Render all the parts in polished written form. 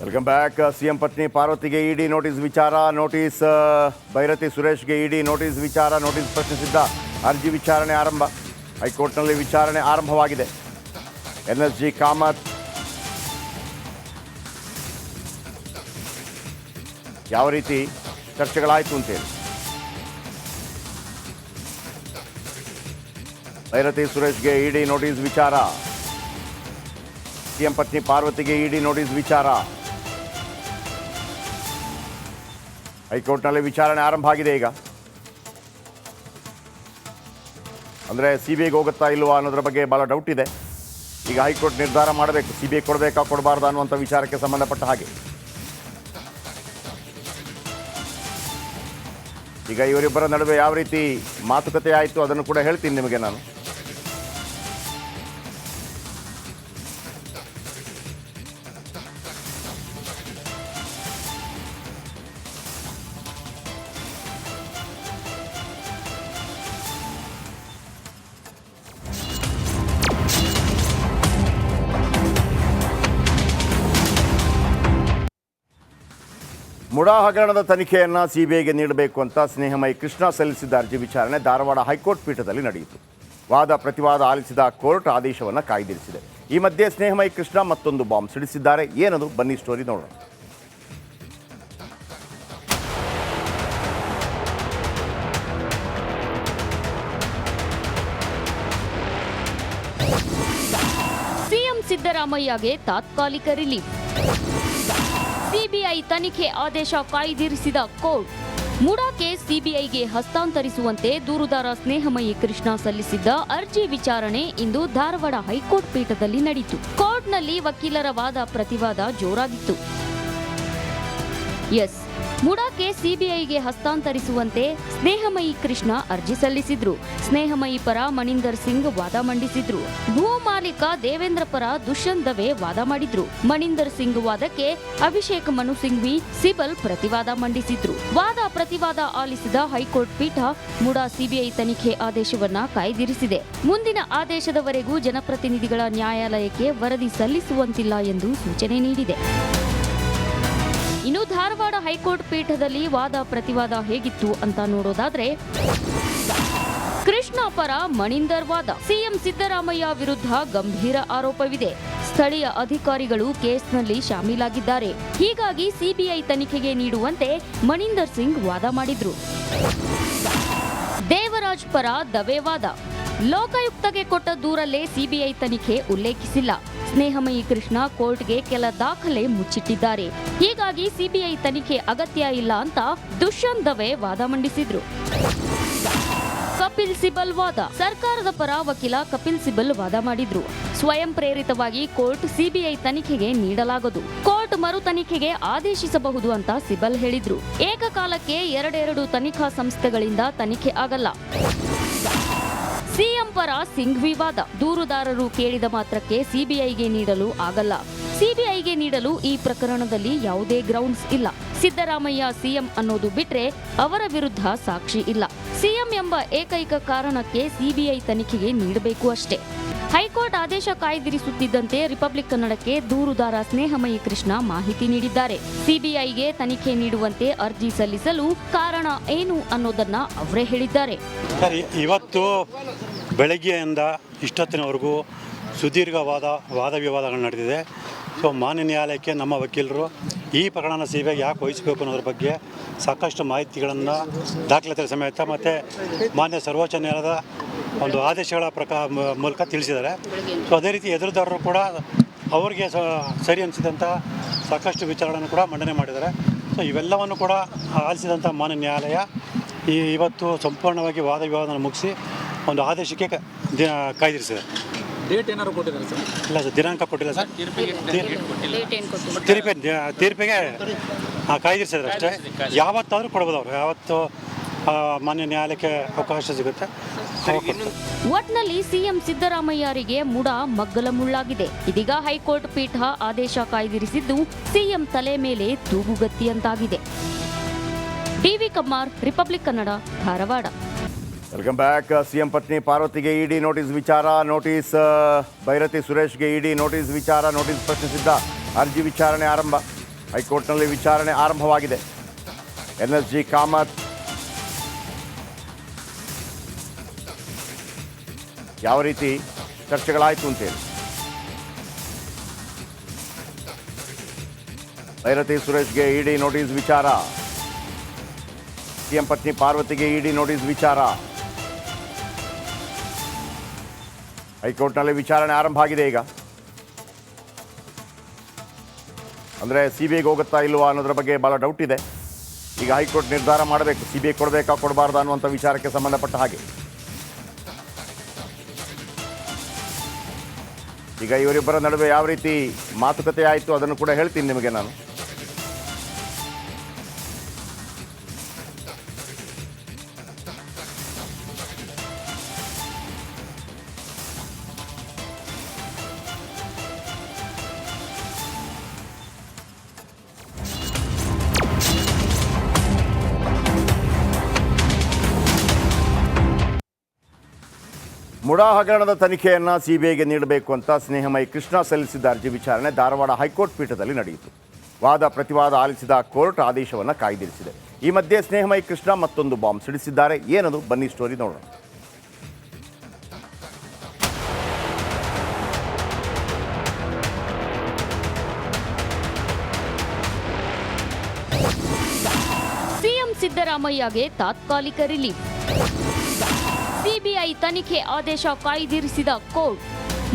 Welcome back. CM ಪತ್ನಿ ಪಾರ್ವತಿಗೆ ED notice ವಿಚಾರ. ನೋಟಿಸ್ ಭೈರತಿ ಸುರೇಶ್ಗೆ ಇಡಿ ನೋಟಿಸ್ ವಿಚಾರ. ನೋಟಿಸ್ ಪ್ರಶ್ನಿಸಿದ್ದ ಅರ್ಜಿ ವಿಚಾರಣೆ ಆರಂಭ. ಹೈಕೋರ್ಟ್ನಲ್ಲಿ ವಿಚಾರಣೆ ಆರಂಭವಾಗಿದೆ. ಎನ್ಎಸ್ಜಿ ಕಾಮತ್ ಯಾವ ರೀತಿ ಚರ್ಚೆಗಳಾಯಿತು ಅಂತೇಳಿ ಭೈರತಿ ಸುರೇಶ್ಗೆ ಇಡಿ ನೋಟಿಸ್ ವಿಚಾರ. ಸಿಎಂ ಪತ್ನಿ ಪಾರ್ವತಿಗೆ ಇಡಿ ನೋಟಿಸ್ ವಿಚಾರ. ಹೈಕೋರ್ಟ್ನಲ್ಲಿ ವಿಚಾರಣೆ ಆರಂಭ ಆಗಿದೆ. ಈಗ ಅಂದರೆ ಸಿ ಬಿ ಐಗೆ ಹೋಗುತ್ತಾ ಇಲ್ವಾ ಅನ್ನೋದ್ರ ಬಗ್ಗೆ ಭಾಳ ಡೌಟ್ ಇದೆ. ಈಗ ಹೈಕೋರ್ಟ್ ನಿರ್ಧಾರ ಮಾಡಬೇಕು, ಸಿ ಬಿ ಐ ಕೊಡಬೇಕಾ ಕೊಡಬಾರ್ದಾ ಅನ್ನುವಂಥ ವಿಚಾರಕ್ಕೆ ಸಂಬಂಧಪಟ್ಟ ಹಾಗೆ. ಈಗ ಇವರಿಬ್ಬರ ನಡುವೆ ಯಾವ ರೀತಿ ಮಾತುಕತೆ ಆಯಿತು ಅದನ್ನು ಕೂಡ ಹೇಳ್ತೀನಿ ನಿಮಗೆ ನಾನು. ಮುಡಾ ಹಗರಣದ ತನಿಖೆಯನ್ನು ಸಿಬಿಐಗೆ ನೀಡಬೇಕು ಅಂತ ಸ್ನೇಹಮಯಿ ಕೃಷ್ಣ ಸಲ್ಲಿಸಿದ್ದ ಅರ್ಜಿ ವಿಚಾರಣೆ ಧಾರವಾಡ ಹೈಕೋರ್ಟ್ ಪೀಠದಲ್ಲಿ ನಡೆಯಿತು. ವಾದ ಪ್ರತಿವಾದ ಆಲಿಸಿದ ಕೋರ್ಟ್ ಆದೇಶವನ್ನು ಕಾಯ್ದಿರಿಸಿದೆ. ಈ ಮಧ್ಯೆ ಸ್ನೇಹಮಯಿ ಕೃಷ್ಣ ಮತ್ತೊಂದು ಬಾಂಬ್ ಸಿಡಿಸಿದ್ದಾರೆ. ಏನದು ಬನ್ನಿ ಸ್ಟೋರಿ ನೋಡೋಣ. ಸಿಎಂ ಸಿದ್ದರಾಮಯ್ಯಗೆ ತಾತ್ಕಾಲಿಕ ರಿಲೀಫ್. ಸಿಬಿಐ ತನಿಖೆ ಆದೇಶ ಕಾಯ್ದಿರಿಸಿದ ಕೋರ್ಟ್. ಮುಡಾಕ್ಕೆ ಸಿಬಿಐಗೆ ಹಸ್ತಾಂತರಿಸುವಂತೆ ದೂರುದಾರ ಸ್ನೇಹಮಯಿ ಕೃಷ್ಣ ಸಲ್ಲಿಸಿದ್ದ ಅರ್ಜಿ ವಿಚಾರಣೆ ಇಂದು ಧಾರವಾಡ ಹೈಕೋರ್ಟ್ ಪೀಠದಲ್ಲಿ ನಡೆಯಿತು. ಕೋರ್ಟ್ನಲ್ಲಿ ವಕೀಲರ ವಾದ ಪ್ರತಿವಾದ ಜೋರಾಗಿತ್ತು. ಮುಡಾಕ್ಕೆ ಸಿಬಿಐಗೆ ಹಸ್ತಾಂತರಿಸುವಂತೆ ಸ್ನೇಹಮಯಿ ಕೃಷ್ಣ ಅರ್ಜಿ ಸಲ್ಲಿಸಿದ್ರು. ಸ್ನೇಹಮಯಿ ಪರ ಮಣಿಂದರ್ ಸಿಂಗ್ ವಾದ ಮಂಡಿಸಿದ್ರು. ಭೂ ಮಾಲೀಕ ದೇವೇಂದ್ರ ಪರ ದುಷ್ಯಂತ್ ದವೆ ವಾದ ಮಾಡಿದ್ರು. ಮಣಿಂದರ್ ಸಿಂಗ್ ವಾದಕ್ಕೆ ಅಭಿಷೇಕ್ ಮನು ಸಿಂಘ್ವಿ ಸಿಬಲ್ ಪ್ರತಿವಾದ ಮಂಡಿಸಿದ್ರು. ವಾದ ಪ್ರತಿವಾದ ಆಲಿಸಿದ ಹೈಕೋರ್ಟ್ ಪೀಠ ಮುಡಾ ಸಿಬಿಐ ತನಿಖೆ ಆದೇಶವನ್ನ ಕಾಯ್ದಿರಿಸಿದೆ. ಮುಂದಿನ ಆದೇಶದವರೆಗೂ ಜನಪ್ರತಿನಿಧಿಗಳ ನ್ಯಾಯಾಲಯಕ್ಕೆ ವರದಿ ಸಲ್ಲಿಸುವಂತಿಲ್ಲ ಎಂದು ಸೂಚನೆ ನೀಡಿದೆ. ಇನ್ನು ಧಾರವಾಡ ಹೈಕೋರ್ಟ್ ಪೀಠದಲ್ಲಿ ವಾದ ಪ್ರತಿವಾದ ಹೇಗಿತ್ತು ಅಂತ ನೋಡೋದಾದ್ರೆ, ಕೃಷ್ಣ ಪರ ಮಣಿಂದರ್ ವಾದ. ಸಿಎಂ ಸಿದ್ದರಾಮಯ್ಯ ವಿರುದ್ಧ ಗಂಭೀರ ಆರೋಪವಿದೆ. ಸ್ಥಳೀಯ ಅಧಿಕಾರಿಗಳು ಕೇಸ್ನಲ್ಲಿ ಶಾಮೀಲಾಗಿದ್ದಾರೆ. ಹೀಗಾಗಿ ಸಿಬಿಐ ತನಿಖೆಗೆ ನೀಡುವಂತೆ ಮಣಿಂದರ್ ಸಿಂಗ್ ವಾದ ಮಾಡಿದ್ರು. ದೇವರಾಜ್ ಪರ ದವೆ ವಾದ. ಲೋಕಾಯುಕ್ತಗೆ ಕೊಟ್ಟ ದೂರಲ್ಲೇ ಸಿಬಿಐ ತನಿಖೆ ಉಲ್ಲೇಖಿಸಿಲ್ಲ. ಸ್ನೇಹಮಯಿ ಕೃಷ್ಣ ಕೋರ್ಟ್ಗೆ ಕೆಲ ದಾಖಲೆ ಮುಚ್ಚಿಟ್ಟಿದ್ದಾರೆ. ಹೀಗಾಗಿ ಸಿಬಿಐ ತನಿಖೆ ಅಗತ್ಯ ಇಲ್ಲ ಅಂತ ದುಷ್ಯಂತ್ ದವೆ ವಾದ ಮಂಡಿಸಿದ್ರು. ಕಪಿಲ್ ಸಿಬಲ್ ವಾದ. ಸರ್ಕಾರದ ಪರ ವಕೀಲ ಕಪಿಲ್ ಸಿಬಲ್ ವಾದ ಮಾಡಿದ್ರು. ಸ್ವಯಂ ಪ್ರೇರಿತವಾಗಿ ಕೋರ್ಟ್ ಸಿಬಿಐ ತನಿಖೆಗೆ ನೀಡಲಾಗದು. ಕೋರ್ಟ್ ಮರು ತನಿಖೆಗೆ ಆದೇಶಿಸಬಹುದು ಅಂತ ಸಿಬಲ್ ಹೇಳಿದ್ರು. ಏಕಕಾಲಕ್ಕೆ ಎರಡೆರಡು ತನಿಖಾ ಸಂಸ್ಥೆಗಳಿಂದ ತನಿಖೆ ಆಗಲ್ಲ. ಸಿಎಂ ಪರ ಸಿಂಘ್ವಿ ವಾದ. ದೂರುದಾರರು ಕೇಳಿದ ಮಾತ್ರಕ್ಕೆ ಸಿಬಿಐಗೆ ನೀಡಲು ಆಗಲ್ಲ. ಸಿಬಿಐಗೆ ನೀಡಲು ಈ ಪ್ರಕರಣದಲ್ಲಿ ಯಾವುದೇ ಗ್ರೌಂಡ್ಸ್ ಇಲ್ಲ. ಸಿದ್ದರಾಮಯ್ಯ ಸಿಎಂ ಅನ್ನೋದು ಬಿಟ್ರೆ ಅವರ ವಿರುದ್ಧ ಸಾಕ್ಷಿ ಇಲ್ಲ. ಸಿಎಂ ಎಂಬ ಏಕೈಕ ಕಾರಣಕ್ಕೆ ಸಿಬಿಐ ತನಿಖೆಗೆ ನೀಡಬೇಕು ಅಷ್ಟೇ. ಹೈಕೋರ್ಟ್ ಆದೇಶ ಕಾಯ್ದಿರಿಸುತ್ತಿದ್ದಂತೆ ರಿಪಬ್ಲಿಕ್ ಕನ್ನಡಕ್ಕೆ ದೂರುದಾರ ಸ್ನೇಹಮಯಿ ಕೃಷ್ಣ ಮಾಹಿತಿ ನೀಡಿದ್ದಾರೆ. ಸಿಬಿಐಗೆ ತನಿಖೆ ನೀಡುವಂತೆ ಅರ್ಜಿ ಸಲ್ಲಿಸಲು ಕಾರಣ ಏನು ಅನ್ನೋದನ್ನ ಅವರೇ ಹೇಳಿದ್ದಾರೆ. ಇವತ್ತು ಬೆಳಗ್ಗೆಯಿಂದ ಇಷ್ಟೊತ್ತಿನವರೆಗೂ ಸುದೀರ್ಘವಾದ ವಾದ ವಿವಾದಗಳು ನಡೆದಿದೆ. ಸೊ ಮಾನ್ಯ ನ್ಯಾಯಾಲಯಕ್ಕೆ ನಮ್ಮ ವಕೀಲರು ಈ ಪ್ರಕರಣನ ಸಿಬಿಐ ಯಾಕೆ ವಹಿಸಬೇಕು ಅನ್ನೋದ್ರ ಬಗ್ಗೆ ಸಾಕಷ್ಟು ಮಾಹಿತಿಗಳನ್ನು ದಾಖಲಾತಿ ಸಮೇತ ಮತ್ತು ಮಾನ್ಯ ಸರ್ವೋಚ್ಚ ನ್ಯಾಯಾಲಯದ ಒಂದು ಆದೇಶಗಳ ಮೂಲಕ ತಿಳಿಸಿದ್ದಾರೆ. ಸೊ ಅದೇ ರೀತಿ ಎದುರುದಾರರು ಕೂಡ ಅವರಿಗೆ ಸರಿ ಅನಿಸಿದಂಥ ಸಾಕಷ್ಟು ವಿಚಾರಗಳನ್ನು ಕೂಡ ಮಂಡನೆ ಮಾಡಿದ್ದಾರೆ. ಸೊ ಇವೆಲ್ಲವನ್ನು ಕೂಡ ಆಲಿಸಿದಂಥ ಮಾನ್ಯ ನ್ಯಾಯಾಲಯ ಇವತ್ತು ಸಂಪೂರ್ಣವಾಗಿ ವಾದ ವಿವಾದವನ್ನು ಮುಗಿಸಿ ಒಂದು ಆದೇಶಕ್ಕೆ ಕಾಯ್ದಿರಿಸಿದೆ. ಡೇಟ್ ಏನಾದ್ರು ಕೊಟ್ಟಿದ್ದಾರೆ ಸರ್? ಇಲ್ಲ ಸರ್, ದಿನಾಂಕ ಕೊಟ್ಟಿಲ್ಲ ಸರ್. ತೀರ್ಪಿಗೆ ಕಾಯ್ದಿರಿಸಿದ್ರೆ ಅಷ್ಟೇ. ಯಾವತ್ತಾದರೂ ಕೊಡ್ಬೋದು ಅವರು, ಯಾವತ್ತು ಮಾನ್ಯ ನ್ಯಾಯಾಲಯಕ್ಕೆ ಅವಕಾಶ ಸಿಗುತ್ತೆ. ಒಟ್ನಲ್ಲಿ ಸಿಎಂ ಸಿದ್ದರಾಮಯ್ಯರಿಗೆ ಮುಡಾ ಮಗ್ಗಲ ಮುಳ್ಳಾಗಿದೆ. ಇದೀಗ ಹೈಕೋರ್ಟ್ ಪೀಠ ಆದೇಶ ಕಾಯ್ದಿರಿಸಿದ್ದು ಸಿಎಂ ತಲೆ ಮೇಲೆ ತೂಗುಗತ್ತಿಯಂತಾಗಿದೆ. DV Kammar, republic Kannada, Dharwad. Welcome back. CM ಪತ್ನಿ ಪಾರ್ವತಿಗೆ ಇಡಿ ನೋಟಿಸ್ ವಿಚಾರ. ನೋಟಿಸ್ ಭೈರತಿ ಸುರೇಶ್ಗೆ ಇಡಿ ನೋಟಿಸ್ ವಿಚಾರ. ನೋಟಿಸ್ ಪ್ರಶ್ನಿಸಿದ್ದ ಅರ್ಜಿ ವಿಚಾರಣೆ ಆರಂಭ. ಹೈಕೋರ್ಟ್ನಲ್ಲಿ ವಿಚಾರಣೆ ಆರಂಭವಾಗಿದೆ. NSG ಕಾಮತ್ ಯಾವ ರೀತಿ ಚರ್ಚೆಗಳಾಯಿತು ಅಂತೇಳಿ, ಭೈರತಿ ಸುರೇಶ್ಗೆ ಇಡಿ ನೋಟಿಸ್ ವಿಚಾರ, ಸಿಎಂ ಪತ್ನಿ ಪಾರ್ವತಿಗೆ ಇಡಿ ನೋಟಿಸ್ ವಿಚಾರ, ಹೈಕೋರ್ಟ್ನಲ್ಲಿ ವಿಚಾರಣೆ ಆರಂಭ ಆಗಿದೆ. ಈಗ ಅಂದರೆ CBIಗೆ ಹೋಗುತ್ತಾ ಇಲ್ವಾ ಅನ್ನೋದ್ರ ಬಗ್ಗೆ ಭಾಳ ಡೌಟ್ ಇದೆ. ಈಗ ಹೈಕೋರ್ಟ್ ನಿರ್ಧಾರ ಮಾಡಬೇಕು, CBI ಕೊಡಬೇಕಾ ಕೊಡಬಾರ್ದು ಅನ್ನುವಂಥ ವಿಚಾರಕ್ಕೆ ಸಂಬಂಧಪಟ್ಟ ಹಾಗೆ. ಈಗ ಇವರಿಬ್ಬರ ನಡುವೆ ಯಾವ ರೀತಿ ಮಾತುಕತೆ ಆಯಿತು ಅದನ್ನು ಕೂಡ ಹೇಳ್ತೀನಿ ನಿಮಗೆ ನಾನು. ಮುಡಾ ಹಗರಣದ ತನಿಖೆಯನ್ನು CBIಗೆ ನೀಡಬೇಕು ಅಂತ ಸ್ನೇಹಮಯಿ ಕೃಷ್ಣ ಸಲ್ಲಿಸಿದ್ದ ಅರ್ಜಿ ವಿಚಾರಣೆ ಧಾರವಾಡ ಹೈಕೋರ್ಟ್ ಪೀಠದಲ್ಲಿ ನಡೆಯಿತು. ವಾದ ಪ್ರತಿವಾದ ಆಲಿಸಿದ ಕೋರ್ಟ್ ಆದೇಶವನ್ನು ಕಾಯ್ದಿರಿಸಿದೆ. ಈ ಮಧ್ಯೆ ಸ್ನೇಹಮಯಿ ಕೃಷ್ಣ ಮತ್ತೊಂದು ಬಾಂಬ್ ಸಿಡಿಸಿದ್ದಾರೆ. ಏನದು, ಬನ್ನಿ ಸ್ಟೋರಿ ನೋಡೋಣ. ಸಿಎಂ ಸಿದ್ದರಾಮಯ್ಯಗೆ ತಾತ್ಕಾಲಿಕ ರಿಲೀಫ್. ಸಿಬಿಐ ತನಿಖೆ ಆದೇಶ ಕಾಯ್ದಿರಿಸಿದ ಕೋರ್ಟ್.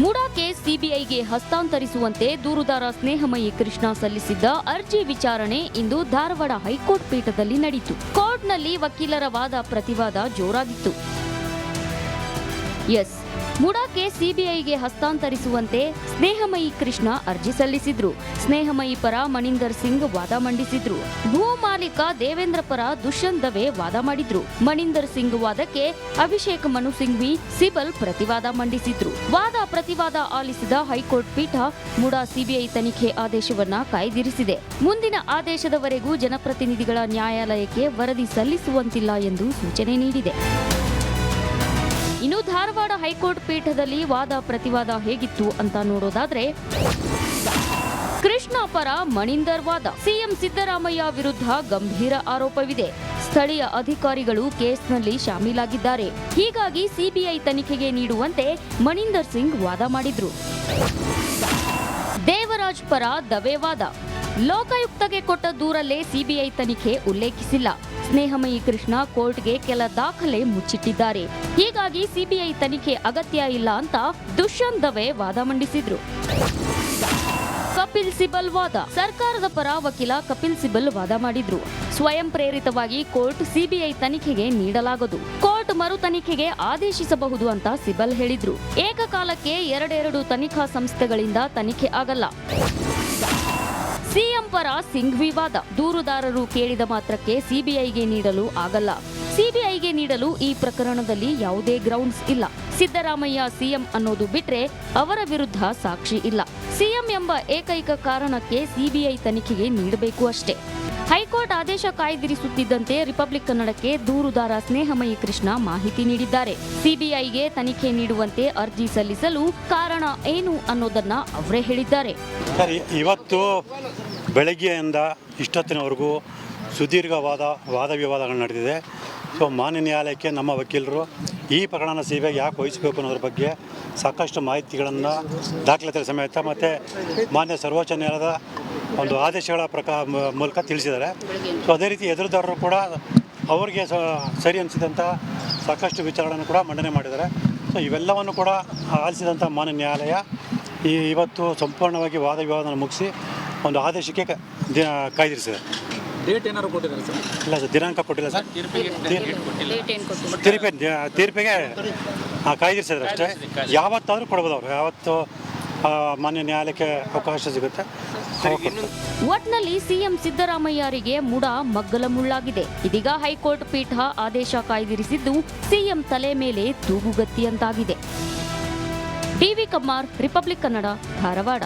ಮುಡಾಕ್ಕೆ ಸಿಬಿಐಗೆ ಹಸ್ತಾಂತರಿಸುವಂತೆ ದೂರುದಾರ ಸ್ನೇಹಮಯಿ ಕೃಷ್ಣ ಸಲ್ಲಿಸಿದ್ದ ಅರ್ಜಿ ವಿಚಾರಣೆ ಇಂದು ಧಾರವಾಡ ಹೈಕೋರ್ಟ್ ಪೀಠದಲ್ಲಿ ನಡೆಯಿತು. ಕೋರ್ಟ್ನಲ್ಲಿ ವಕೀಲರ ವಾದ ಪ್ರತಿವಾದ ಜೋರಾಗಿತ್ತು. ಮುಡಾಕ್ಕೆ ಸಿಬಿಐಗೆ ಹಸ್ತಾಂತರಿಸುವಂತೆ ಸ್ನೇಹಮಯಿ ಕೃಷ್ಣ ಅರ್ಜಿ ಸಲ್ಲಿಸಿದ್ರು. ಸ್ನೇಹಮಯಿ ಪರ ಮಣಿಂದರ್ ಸಿಂಗ್ ವಾದ ಮಂಡಿಸಿದ್ರು. ಭೂ ಮಾಲೀಕ ದೇವೇಂದ್ರ ಪರ ದುಷ್ಯಂತ್ ದವೆ ವಾದ ಮಾಡಿದ್ರು. ಮಣಿಂದರ್ ಸಿಂಗ್ ವಾದಕ್ಕೆ ಅಭಿಷೇಕ್ ಮನು ಸಿಂಘ್ವಿ ಸಿಬಲ್ ಪ್ರತಿವಾದ ಮಂಡಿಸಿದ್ರು. ವಾದ ಪ್ರತಿವಾದ ಆಲಿಸಿದ ಹೈಕೋರ್ಟ್ ಪೀಠ ಮುಡಾ ಸಿಬಿಐ ತನಿಖೆ ಆದೇಶವನ್ನ ಕಾಯ್ದಿರಿಸಿದೆ. ಮುಂದಿನ ಆದೇಶದವರೆಗೂ ಜನಪ್ರತಿನಿಧಿಗಳ ನ್ಯಾಯಾಲಯಕ್ಕೆ ವರದಿ ಸಲ್ಲಿಸುವಂತಿಲ್ಲ ಎಂದು ಸೂಚನೆ ನೀಡಿದೆ. ಇನ್ನು ಧಾರವಾಡ ಹೈಕೋರ್ಟ್ ಪೀಠದಲ್ಲಿ ವಾದ ಪ್ರತಿವಾದ ಹೇಗಿತ್ತು ಅಂತ ನೋಡೋದಾದ್ರೆ, ಕೃಷ್ಣ ಪರ ಮಣಿಂದರ್ ವಾದ. ಸಿಎಂ ಸಿದ್ದರಾಮಯ್ಯ ವಿರುದ್ಧ ಗಂಭೀರ ಆರೋಪವಿದೆ. ಸ್ಥಳೀಯ ಅಧಿಕಾರಿಗಳು ಕೇಸ್ನಲ್ಲಿ ಶಾಮೀಲಾಗಿದ್ದಾರೆ. ಹೀಗಾಗಿ ಸಿಬಿಐ ತನಿಖೆಗೆ ನೀಡುವಂತೆ ಮಣಿಂದರ್ ಸಿಂಗ್ ವಾದ ಮಾಡಿದ್ರು. ದೇವರಾಜ್ ಪರ ದವೆ ವಾದ. ಲೋಕಾಯುಕ್ತಗೆ ಕೊಟ್ಟ ದೂರಲ್ಲೇ ಸಿಬಿಐ ತನಿಖೆ ಉಲ್ಲೇಖಿಸಿಲ್ಲ. ಸ್ನೇಹಮಯಿ ಕೃಷ್ಣ ಕೋರ್ಟ್ಗೆ ಕೆಲ ದಾಖಲೆ ಮುಚ್ಚಿಟ್ಟಿದ್ದಾರೆ. ಹೀಗಾಗಿ ಸಿಬಿಐ ತನಿಖೆ ಅಗತ್ಯ ಇಲ್ಲ ಅಂತ ದುಷ್ಯಂತ್ ದವೆ ವಾದ ಮಂಡಿಸಿದ್ರು. ಕಪಿಲ್ ಸಿಬಲ್ ವಾದ. ಸರ್ಕಾರದ ಪರ ವಕೀಲ ಕಪಿಲ್ ಸಿಬಲ್ ವಾದ ಮಾಡಿದ್ರು. ಸ್ವಯಂ ಪ್ರೇರಿತವಾಗಿ ಕೋರ್ಟ್ ಸಿಬಿಐ ತನಿಖೆಗೆ ನೀಡಲಾಗದು. ಕೋರ್ಟ್ ಮರು ತನಿಖೆಗೆ ಆದೇಶಿಸಬಹುದು ಅಂತ ಸಿಬಲ್ ಹೇಳಿದ್ರು. ಏಕಕಾಲಕ್ಕೆ ಎರಡೆರಡು ತನಿಖಾ ಸಂಸ್ಥೆಗಳಿಂದ ತನಿಖೆ ಆಗಲ್ಲ. ಸಿಎಂ ಪರ ಸಿಂಘ್ವಿ ವಾದ. ದೂರುದಾರರು ಕೇಳಿದ ಮಾತ್ರಕ್ಕೆ ಸಿಬಿಐಗೆ ನೀಡಲು ಆಗಲ್ಲ. ಸಿಬಿಐಗೆ ನೀಡಲು ಈ ಪ್ರಕರಣದಲ್ಲಿ ಯಾವುದೇ ಗ್ರೌಂಡ್ಸ್ ಇಲ್ಲ. ಸಿದ್ದರಾಮಯ್ಯ ಸಿಎಂ ಅನ್ನೋದು ಬಿಟ್ರೆ ಅವರ ವಿರುದ್ಧ ಸಾಕ್ಷಿ ಇಲ್ಲ. ಸಿಎಂ ಎಂಬ ಏಕೈಕ ಕಾರಣಕ್ಕೆ ಸಿಬಿಐ ತನಿಖೆಗೆ ನೀಡಬೇಕು ಅಷ್ಟೇ. ಹೈಕೋರ್ಟ್ ಆದೇಶ ಕಾಯ್ದಿರಿಸುತ್ತಿದ್ದಂತೆ ರಿಪಬ್ಲಿಕ್ ಕನ್ನಡಕ್ಕೆ ದೂರುದಾರ ಸ್ನೇಹಮಯಿ ಕೃಷ್ಣ ಮಾಹಿತಿ ನೀಡಿದ್ದಾರೆ. ಸಿಬಿಐಗೆ ತನಿಖೆ ನೀಡುವಂತೆ ಅರ್ಜಿ ಸಲ್ಲಿಸಲು ಕಾರಣ ಏನು ಅನ್ನೋದನ್ನ ಅವರೇ ಹೇಳಿದ್ದಾರೆ. ಇವತ್ತು ಬೆಳಗ್ಗೆಯಿಂದ ಇಷ್ಟೊತ್ತಿನವರೆಗೂ ಸುದೀರ್ಘ ವಾದ ವಿವಾದಗಳು ನಡೆದಿದೆ. ಸೊ ಮಾನ್ಯ ನ್ಯಾಯಾಲಯಕ್ಕೆ ನಮ್ಮ ವಕೀಲರು ಈ ಪ್ರಕರಣನ ಸಿಬಿಐಗೆ ಯಾಕೆ ವಹಿಸಬೇಕು ಅನ್ನೋದ್ರ ಬಗ್ಗೆ ಸಾಕಷ್ಟು ಮಾಹಿತಿಗಳನ್ನು ದಾಖಲಾತಿಗಳ ಸಮೇತ ಮತ್ತು ಮಾನ್ಯ ಸರ್ವೋಚ್ಚ ನ್ಯಾಯಾಲಯದ ಒಂದು ಆದೇಶಗಳ ಮೂಲಕ ತಿಳಿಸಿದ್ದಾರೆ. ಸೊ ಅದೇ ರೀತಿ ಎದುರುದಾರರು ಕೂಡ ಅವರಿಗೆ ಸರಿ ಅನಿಸಿದಂಥ ಸಾಕಷ್ಟು ವಿಚಾರಗಳನ್ನು ಕೂಡ ಮಂಡನೆ ಮಾಡಿದ್ದಾರೆ. ಸೊ ಇವೆಲ್ಲವನ್ನು ಕೂಡ ಆಲಿಸಿದಂಥ ಮಾನ್ಯ ನ್ಯಾಯಾಲಯ ಇವತ್ತು ಸಂಪೂರ್ಣವಾಗಿ ವಾದ ವಿವಾದವನ್ನು ಮುಗಿಸಿ ಒಂದು ಆದೇಶಕ್ಕೆ ಕಾಯ್ದಿರಿಸಿದೆ. ಡೇಟ್ ಏನಾದ್ರು ಕೊಟ್ಟಿದ್ದಾರೆ ಸರ್? ಇಲ್ಲ ಸರ್, ದಿನಾಂಕ ಕೊಟ್ಟಿಲ್ಲ ಸರ್. ತೀರ್ಪಿಗೆ ಕಾಯ್ದಿರಿಸಿದ್ರೆ ಅಷ್ಟೇ. ಯಾವತ್ತಾದರೂ ಕೊಡ್ಬೋದು ಅವರು, ಯಾವತ್ತು ಮಾನ್ಯ ನ್ಯಾಯಾಲಯಕ್ಕೆ ಅವಕಾಶ ಸಿಗುತ್ತೆ. ಒಟ್ನಲ್ಲಿ ಸಿಎಂ ಸಿದ್ದರಾಮಯ್ಯರಿಗೆ ಮುಡಾ ಮಗ್ಗಲ ಮುಳ್ಳಾಗಿದೆ. ಇದೀಗ ಹೈಕೋರ್ಟ್ ಪೀಠ ಆದೇಶ ಕಾಯ್ದಿರಿಸಿದ್ದು ಸಿಎಂ ತಲೆ ಮೇಲೆ ತೂಗುಗತ್ತಿಯಂತಾಗಿದೆ. TV Kammar, republic Kannada, Dharwad.